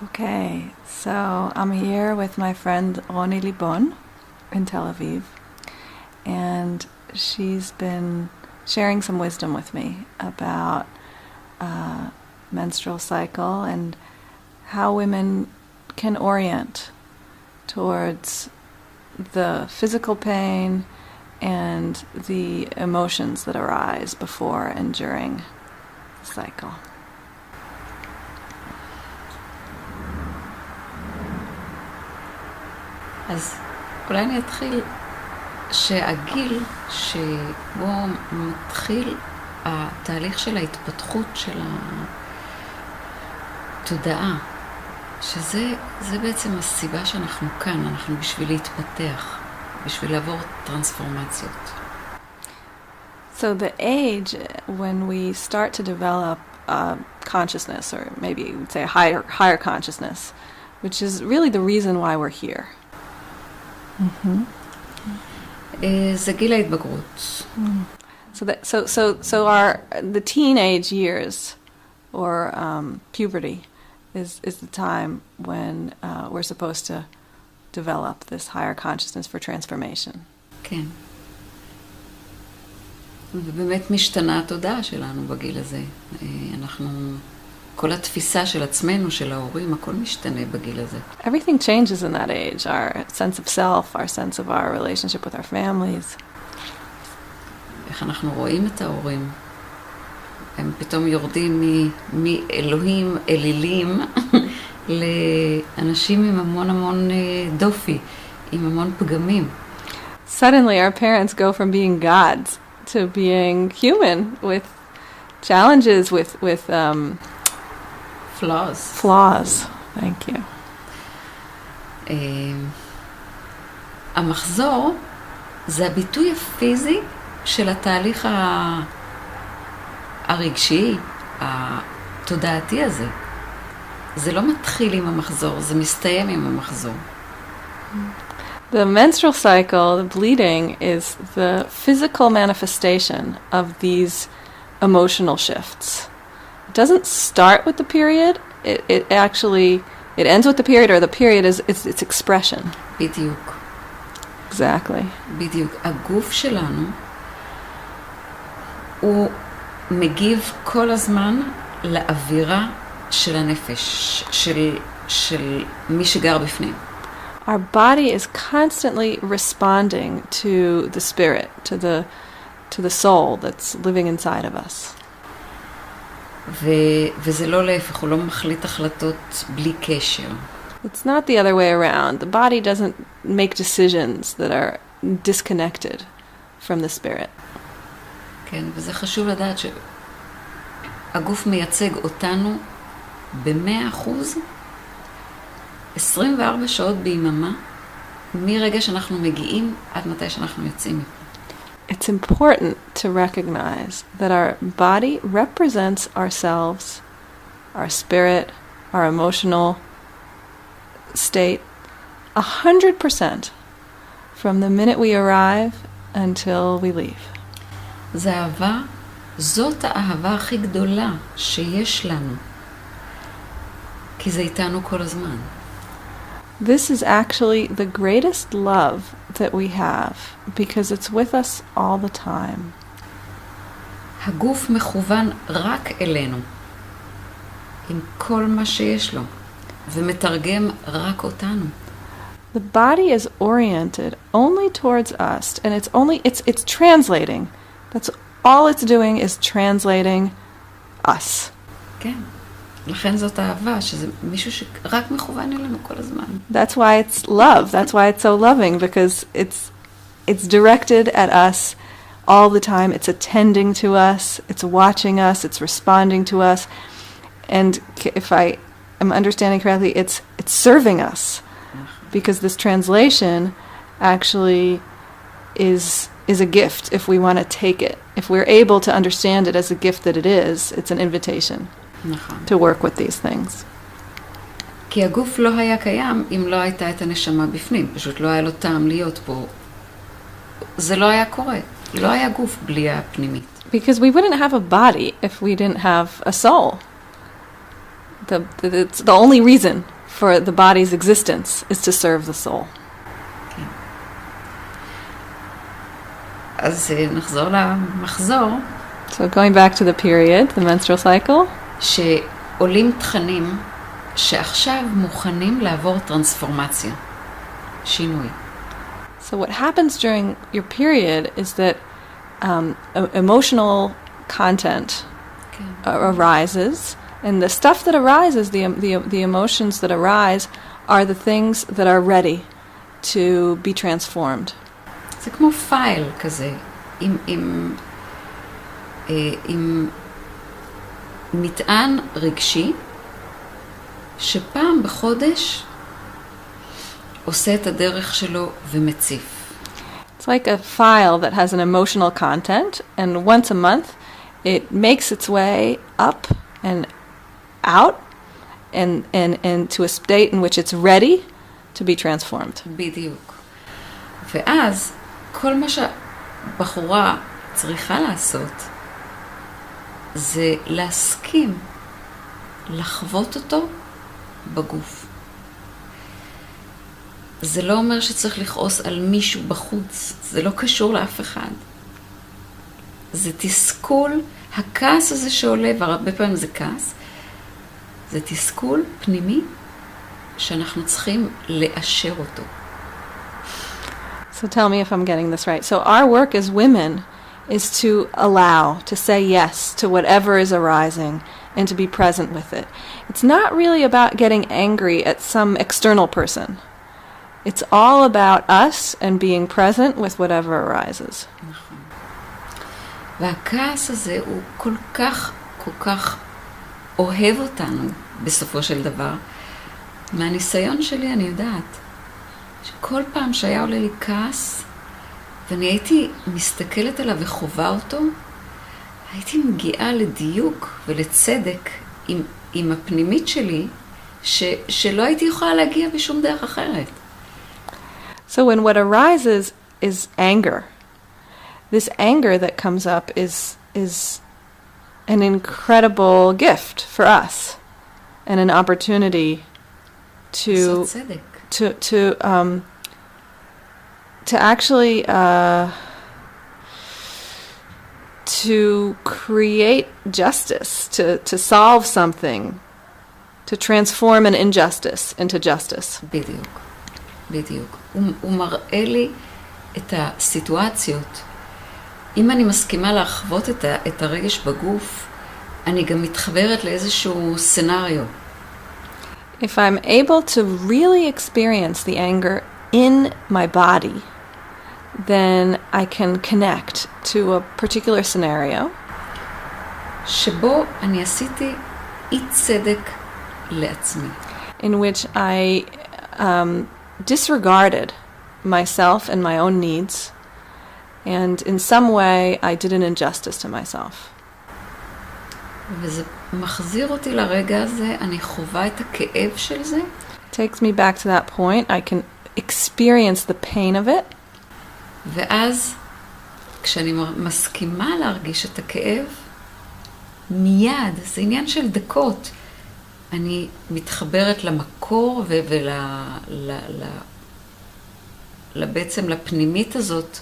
Okay, so I'm here with my friend Ronyel Libon in Tel Aviv, and she's been sharing some wisdom with me about menstrual cycle and how women can orient towards the physical pain and the emotions that arise before and during the cycle. אז אולי אני אתחיל שהגיל שבו מתחיל התהליך של ההתפתחות של התודעה, שזה בעצם הסיבה שאנחנו כאן, אנחנו בשביל להתפתח, בשביל לעבור טרנספורמציות. So the age when we start to develop consciousness, or maybe you would say a higher consciousness, which is really the reason why we're here. זה גיל ההתבגרות. So the teenage years, or puberty, is the time when we're supposed to develop this higher consciousness for transformation. כן. ובאמת משתנה התודעה שלנו בגיל הזה. כל התפיסה של עצמנו, של ההורים, הכל משתנה בגיל הזה. Everything changes in that age. Our sense of self, our sense of our relationship with our families. איך אנחנו רואים את ההורים. הם פתאום יורדים מאלוהים אלילים לאנשים עם המון דופי, עם המון פגמים. Suddenly our parents go from being gods to being human with challenges, with flaws. Thank you. המחזור זה הביטוי הפיזי של התהליך הרגשי, התודעתי הזה. זה לא מתחיל עם המחזור, זה מסתיים עם המחזור. The menstrual cycle, the bleeding, is the physical manifestation of these emotional shifts. It doesn't start with the period. It ends with the period, or the period is its expression. בדיוק. Exactly. בדיוק. הגוף שלנו הוא מגיב כל הזמן לאווירה של הנפש, של מי שגר בפנים. Our body is constantly responding to the spirit, to the soul that's living inside of us. וזה לא להפך, הוא לא מחליט החלטות בלי קשר. It's not the other way around. The body doesn't make decisions that are disconnected from the spirit. כן, וזה חשוב לדעת שהגוף מייצג אותנו ב100%, 24 שעות ביממה, מרגע שאנחנו מגיעים עד מתי שאנחנו יוצאים. It's important to recognize that our body represents ourselves, our spirit, our emotional state, 100% from the minute we arrive until we leave. זה אהבה, זאת האהבה הכי גדולה שיש לנו, כי זה איתנו כל הזמן. This is actually the greatest love that we have, because it's with us all the time. הגוף מכוון רק אלינו, עם כל מה שיש לו, ומתרגם רק אותנו. The body is oriented only towards us, and it's translating. That's all it's doing is translating us. כן. לכן זאת אהבה, שזה מישהו שרק מכוון אלינו כל הזמן. That's why it's love. That's why it's so loving, because it's directed at us all the time. It's attending to us. It's watching us. It's responding to us. And if I am understanding correctly, it's serving us, because this translation actually is a gift if we want to take it. If we're able to understand it as a gift that it is, it's an invitation. To work with these things. כי הגוף לא היה קיים אם לא הייתה את הנשמה בפנים. פשוט לא היה לו טעם להיות פה. זה לא היה קורה. לא היה גוף בלי הפנימית. Because we wouldn't have a body if we didn't have a soul. it's the only reason for the body's existence is to serve the soul. אז נחזור למחזור. So going back to the period, the menstrual cycle. שעולים תכנים שעכשיו מוכנים לעבור טרנספורמציה, שינוי. So what happens during your period is that emotional content arises, and the stuff that arises, the emotions that arise, are the things that are ready to be transformed. זה כמו פייל כזה, עם מטען רגשי, שפעם בחודש עושה את הדרך שלו ומציף. It's like a file that has an emotional content, and once a month it makes its way up and out and to a state in which it's ready to be transformed. בדיוק. ואז כל מה שבחורה צריכה לעשות זה להסכים לחוות אותו בגוף. זה לא אומר שצריך לכעוס על מישהו בחוץ, זה לא קשור לאף אחד. זה תסכול, הכעס הזה שעולה, והרבה פעמים זה כעס, זה תסכול פנימי שאנחנו צריכים לאשר אותו. So tell me if I'm getting this right. So our work as women is to allow, to say yes to whatever is arising and to be present with it. It's not really about getting angry at some external person. It's all about us and being present with whatever arises. והכעס הזה הוא כל כך אוהב אותנו בסופו של דבר. מהניסיון שלי אני יודעת שכל פעם שהיה עולה לי כעס ואני הייתי מסתכלת עליו וחובה אותו, הייתי מגיעה לדיוק ולצדק עם הפנימית שלי שלא הייתי יכולה להגיע בשום דרך אחרת. So when what arises is anger, this anger that comes up is an incredible gift for us and an opportunity to actually to create justice, to solve something, to transform an injustice into justice. בדיוק. הוא מראה לי את הסיטואציות. אם אני מסכימה להחוות את הרגש בגוף, אני גם מתחברת לאיזשהו סנריו. If I'm able to really experience the anger in my body, then I can connect to a particular scenario. שבו אני עשיתי אי צדק לעצמי. In which I disregarded myself and my own needs, and in some way I did an injustice to myself. וזה מחזיר אותי לרגע הזה, אני חווה את הכאב של זה. It takes me back to that point. I can experience the pain of it. ואז, כשאני מסכימה להרגיש את הכאב, מיד, זה עניין של דקות, אני מתחברת למקור בעצם לפנימית הזאת,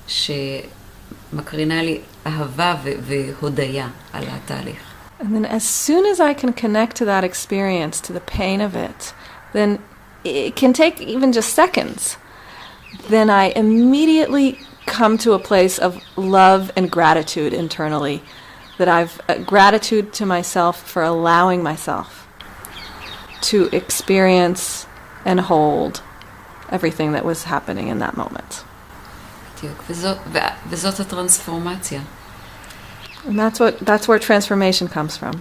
שמקרינה לי אהבה והודיה על התהליך. And then as soon as I can connect to that experience, to the pain of it, then it can take even just seconds. Then I immediately come to a place of love and gratitude internally. That I've gratitude to myself for allowing myself to experience and hold everything that was happening in that moment. וזאת הטרנספורמציה. And that's where transformation comes from.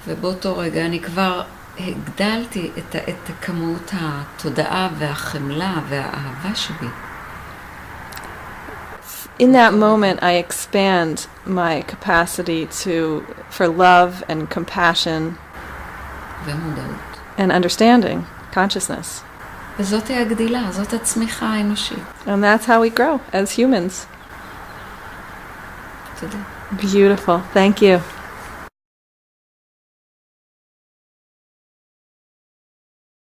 ובאותו רגע אני כבר הגדלתי את כמות התודעה והחמלה והאהבה שבי. In that moment, I expand my capacity for love and compassion ומודעות. and understanding, consciousness. וזאת היא הגדילה, זאת הצמיחה האנושית. And that's how we grow as humans. תודה. Beautiful. Thank you.